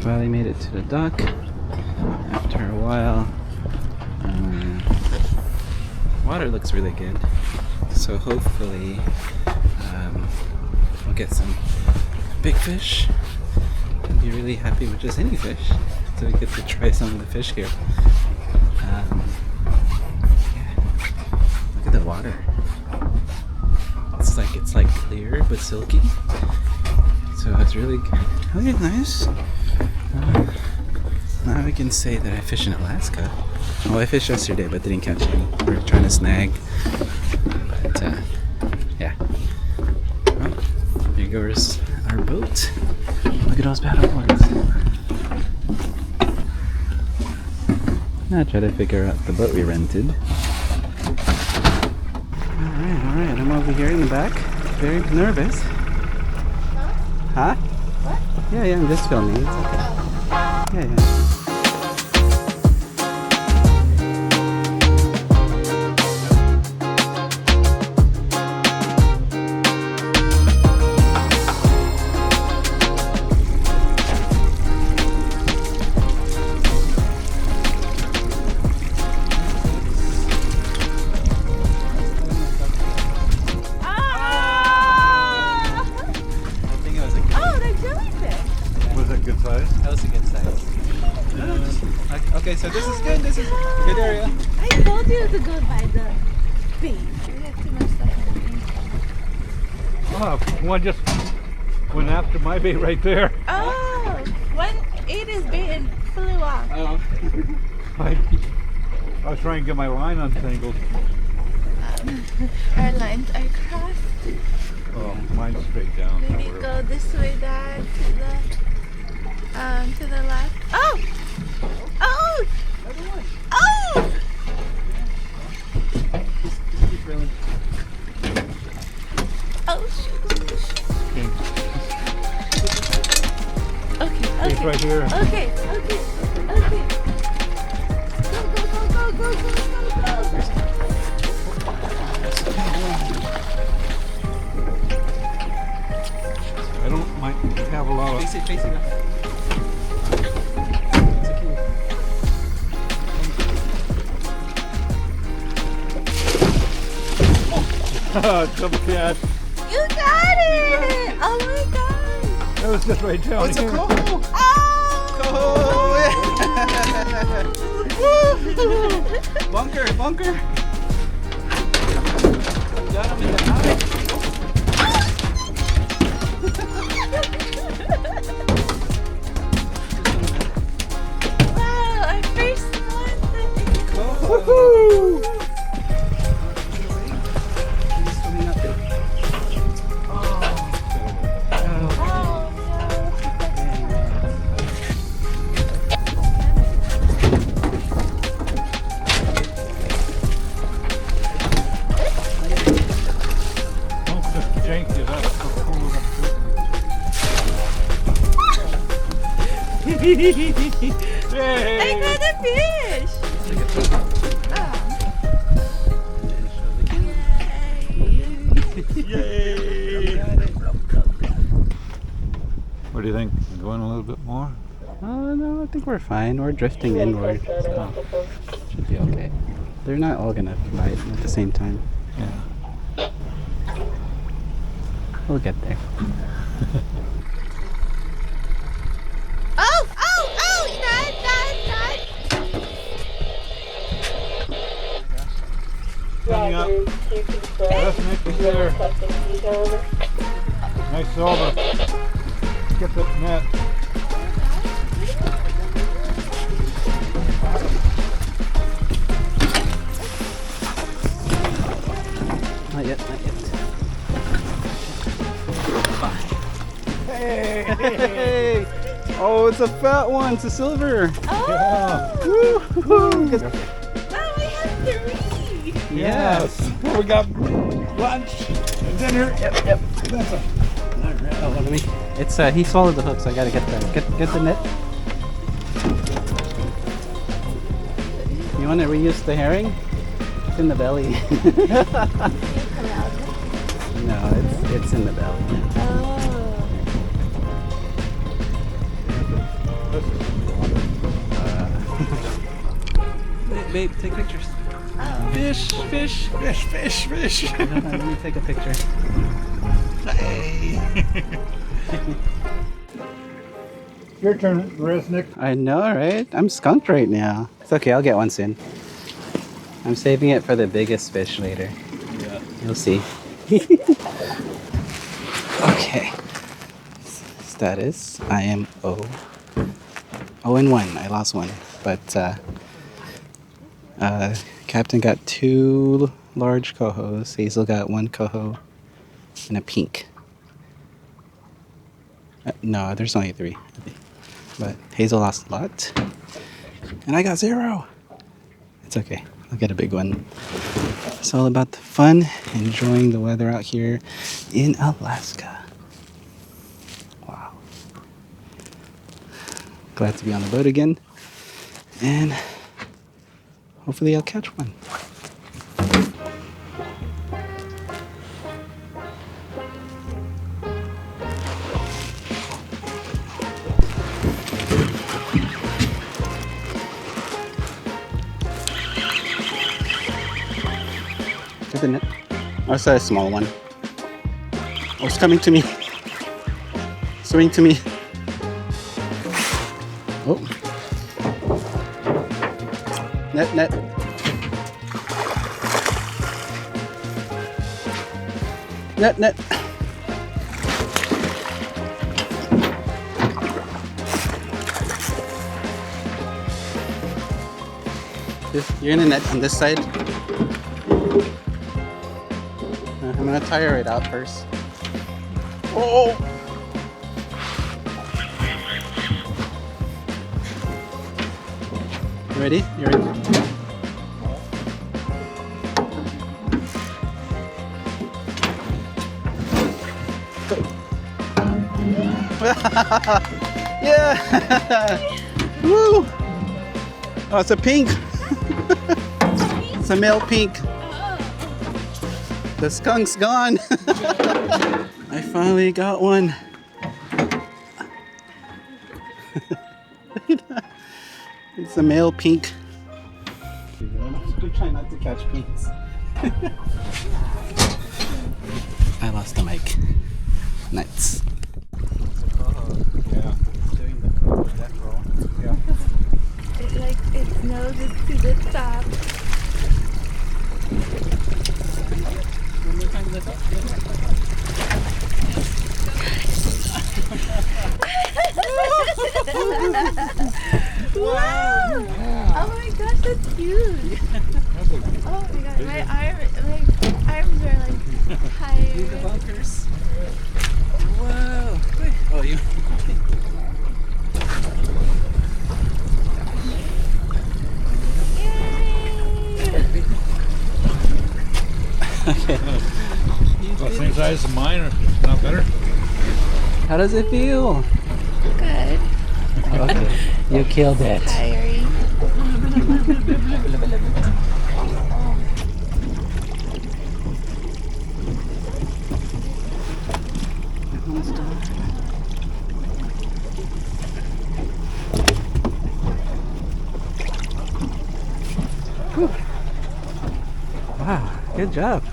Finally made it to the dock after a while. Water looks really good, so hopefully we'll get some big fish. I'd be really happy with just any fish, so we get to try some of the fish here. Yeah. Look at the water. It's like clear but silky, so it's really nice. Now we can say that I fish in Alaska. Well, I fished yesterday but didn't catch any. We were trying to snag, but yeah. Well, here goes our boat. Look at those paddleboards. Now try to figure out the boat we rented. Alright, I'm over here in the back. Very nervous. Huh? What? Yeah, I'm just filming. It's okay. Yeah. Okay, so this is good. This is a good area. I told you to go by the bait. We have too much stuff on the bait. Oh, one just went after my bait right there. Oh, one ate his bait and flew off. Oh. I was trying to get my line untangled. Our lines are crossed. Oh, mine's straight down. Maybe go this way, Dad, to the left. Oh! Oh! Oh! Just keep reeling. Oh, shoot. Okay. It's right here. Okay. Go. I don't might have a lot of... Face it. Double cat. You got it! Oh my god! That was just right down Oh, it's here. a coho! Oh! Bunker! Got him in the eye. Wow, our first one! Woohoo! I got a fish! Yay! What do you think? Going a little bit more? Oh no, I think we're fine. We're drifting inward. So should be okay. They're not all gonna bite at the same time. Yeah. We'll get there. Oh! Coming up. That's Nick there. Nice silver. Get that net. Not yet. Hey! Oh, it's a fat one. It's a silver. Oh! Woo-hoo. Now we have 3! Yes. Well, we got lunch and dinner. Yep. That's a. Oh, let me. It's he swallowed the hook, so I gotta get the net. You want to reuse the herring? It's in the belly. No, it's in the belly. Oh. Babe, take pictures. Fish, fish, fish, fish, fish. Let me take a picture. Hey. Your turn, Resnick. I know, right? I'm skunked right now. It's okay, I'll get one soon. I'm saving it for the biggest fish later. Yeah. You'll see. Okay. Status, I am 0-1. I lost one. But Captain got 2 large cohos. Hazel got 1 coho and a pink. No, there's only 3. But Hazel lost a lot. And I got 0. It's okay. I'll get a big one. It's all about the fun, enjoying the weather out here in Alaska. Wow. Glad to be on the boat again. And hopefully I'll catch one. Get the net. Oh, it's a small one. Oh, it's coming to me. Swing to me. Oh. Net, net. Net, net. You're in a net on this side. I'm gonna tire it out first. Oh! You ready? You ready? Yeah! Woo! Oh, it's a pink. It's a male pink. The skunk's gone. I finally got one. It's a male pink. I'm trying not to catch pinks. I lost the mic. Nice. Yeah. Doing the cool death roll. Yeah. Its nose is to the top. Wow! Oh my gosh, that's huge! Oh my god, my arms are like tired. Need the bunkers. Whoa! Wait. Oh, you. Okay. Well, same size as mine, or not better? How does it feel? Good. Okay. You killed it. Tiring. Wow, good job.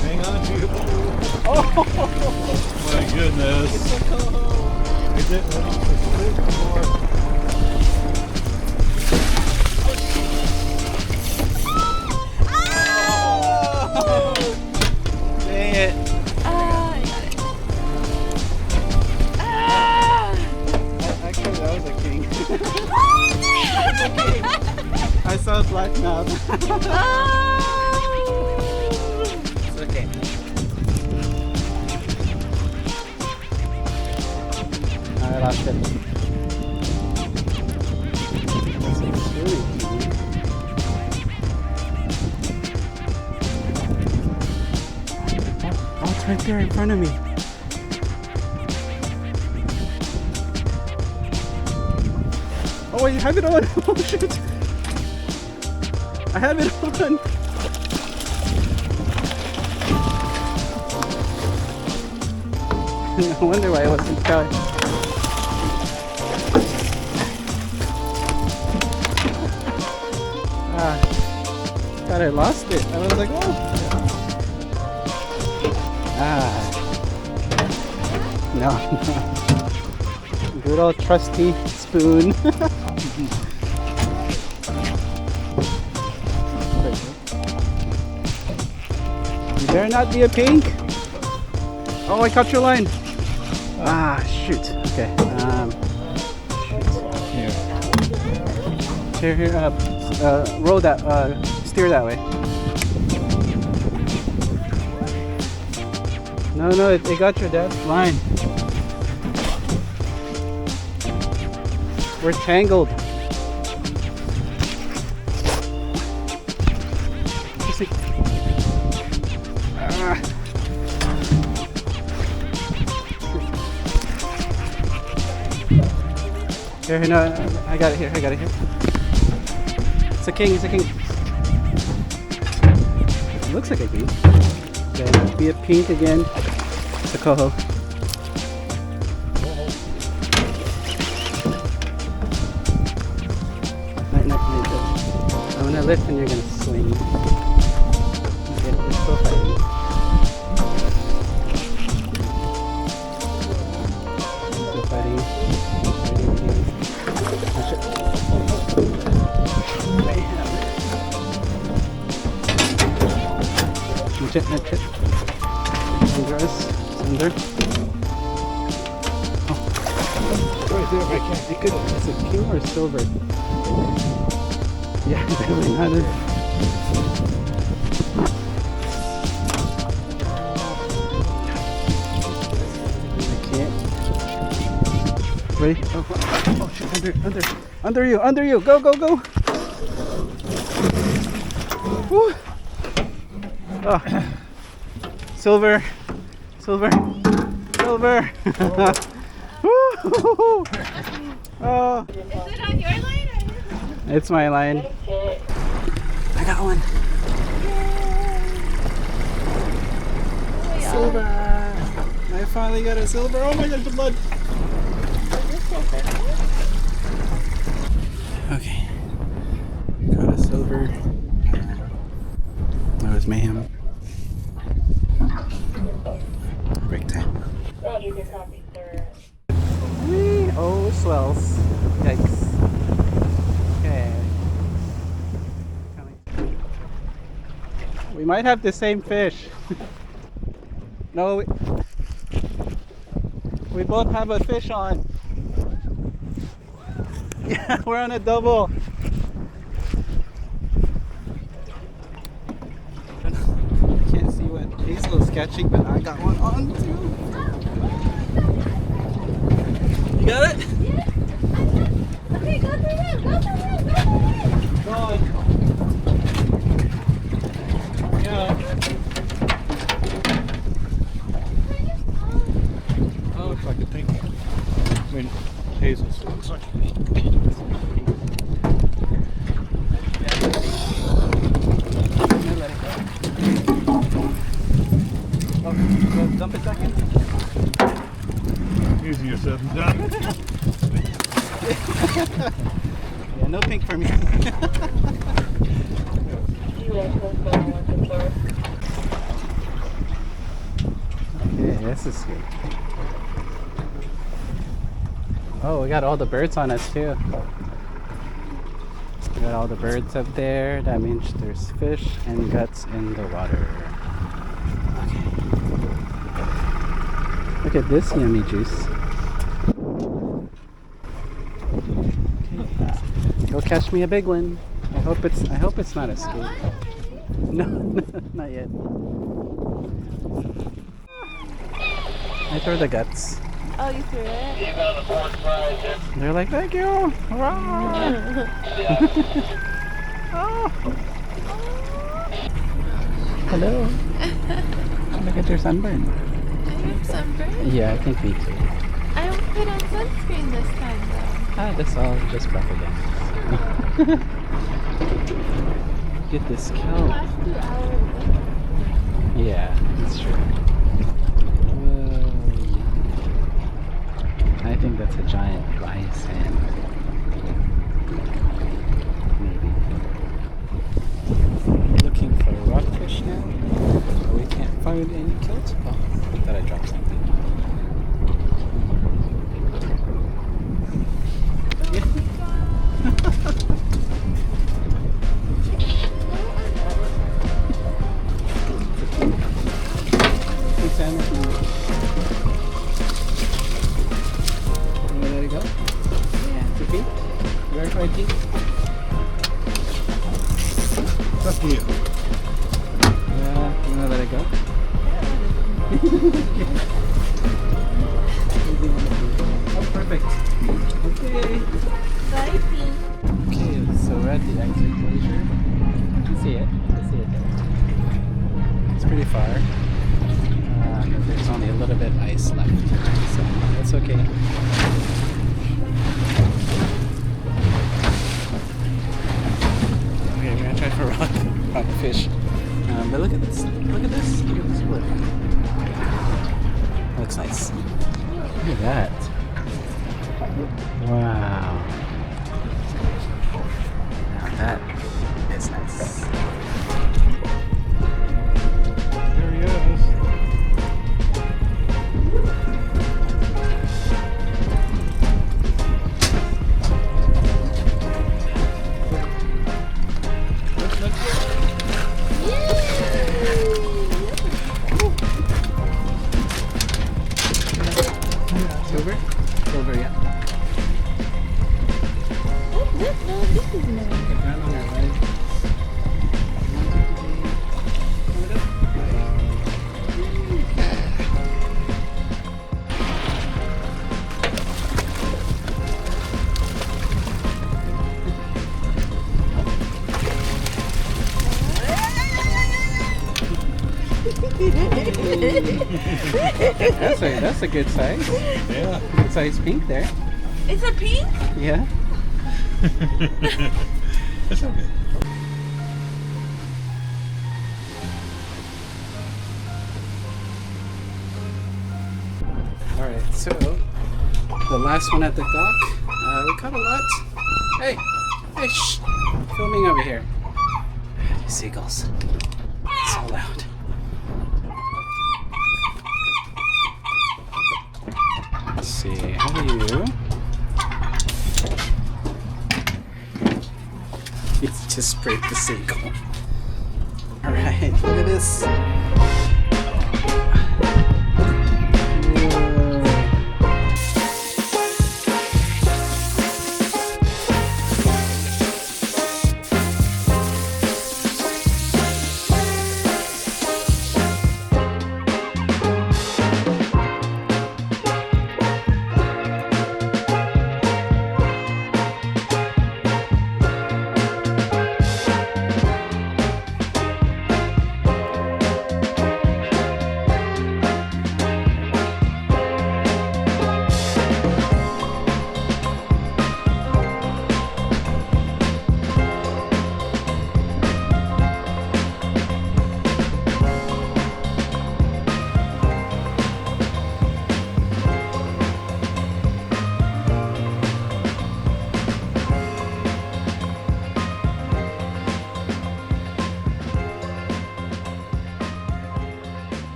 Hang on to you. Oh my goodness. Is it? Dang it. I got it. Actually, that was a king. I saw a black knob. It's okay. I lost it. This is really cute. Oh, it's right there in front of me. Oh, wait, you have it on. Oh, shit. I have it on. No wonder why I wasn't going. Thought I lost it. I was like, oh. No. Good old trusty spoon. You better not be a pink. Oh, I caught your line. Shoot. Okay. Shoot. Here. Roll that. Steer that way. No, it got your dad's line. We're tangled. Here, no, I got it here. It's a king. It looks like a king. Okay, be a pink again. It's a coho. I'm gonna lift and you're gonna swing. Okay, it's still fighting. Still fighting. Watch it. Watch it. Under us. Under. Oh. Right there. It's a king or a silver? Yeah, definitely not it. I can't. Ready? Oh shit, under you. Go. Woo. Oh. Silver. Woo. Oh. Is it on your line or yours? It's my line. I got one. Silver. I finally got a silver. Oh my god, the blood. Okay. Got a silver. That was mayhem. Break time. Whee! Oh, swells. Yikes. Okay. We might have the same fish. No, we both have a fish on. Yeah, we're on a double. I can't see what Hazel is catching, but I got one on too. You got it? Yeah. Okay, go through him. Go on. Yeah. Oh, looks like a pink. I mean, Hazel's looks like a pink. Oh, go dump it back in. Easier said than done. Yeah, no pink for me. Okay, this is good. Oh, we got all the birds on us too. We got all the birds up there. That means there's fish and guts in the water. Okay. Look at this yummy juice. Okay. Go catch me a big one. I hope it's not a skate. No, not yet. I throw the guts. Oh, you threw it? They're like, thank you. Oh. Hello. Look at your sunburn. I have sunburn. Yeah, I think me too. I don't put on sunscreen this time though. That's all just propaganda. Get this The kelp. last 2 hours. Yeah, that's true. Whoa. food and you killed? Oh, I thought I dropped something. Big salmon. Let it go? Yeah. To pee? Verified pee? Up to you. Yeah, you wanna let it go? Oh, perfect. Okay. Exciting. Okay, so we're at the exit glacier. You can see it. You can see it there. It's pretty far. But there's only a little bit ice left, so that's okay. Okay, we're gonna try for rock fish. But look at this. Look at this. Look at this wood. Looks nice. Look at that. Wow. Now that is nice. There he is. Silver? Silver, yeah. What's this? No, this is nice. Put that on there, right? That's a good size. Yeah. Good size pink there. It's a pink? Yeah. That's okay. Alright, so the last one at the dock. We caught a lot. Hey! Hey, shh! Filming over here. Seagulls. So loud. Let's see, how do you... It's just sprayed the seagull. Alright, look at this.